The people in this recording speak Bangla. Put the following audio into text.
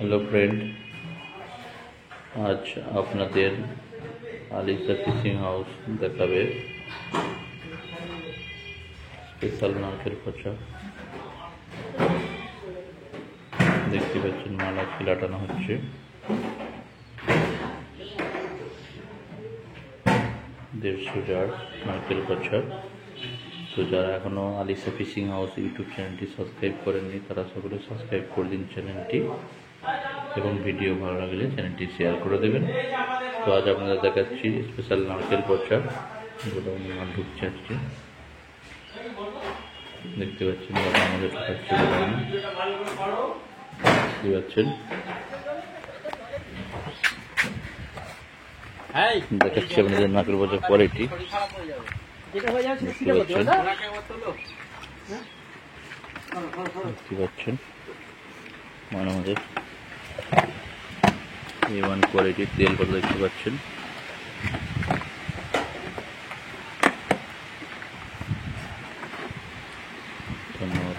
হ্যালো ফ্রেন্ড, আজ আপনাদের আলিশা ফিশিং হাউস দেখাবে। স্পেশাল নারকেল পচা দেখতে পাচ্ছেন, মালা লাটানো হচ্ছে। 150 জার নারকেল পচা। তো যারা এখনো আলিশা ফিশিং হাউস ইউটিউব চ্যানেলটি সাবস্ক্রাইব করেননি তারা সকলে সাবস্ক্রাইব করে দিন চ্যানেলটি, এবং ভিডিও ভালো লাগলে চ্যানেলটি শেয়ার করে দেবেন। তো আজ আপনাদের দেখাচ্ছি স্পেশাল নারকেল পচা, যেগুলো মাল ঢুকছে আজকে। দেখতে পাচ্ছেন আমাদের ঢুকাচ্ছে, দেখতে পাচ্ছেন। দেখাচ্ছি আপনাদের নারকেল পচার কোয়ালিটি, দেখতে পাচ্ছেন। মানে আমাদের A1 কোয়ালিটির তেল কত দেখতে পাচ্ছেন। ধন্যবাদ।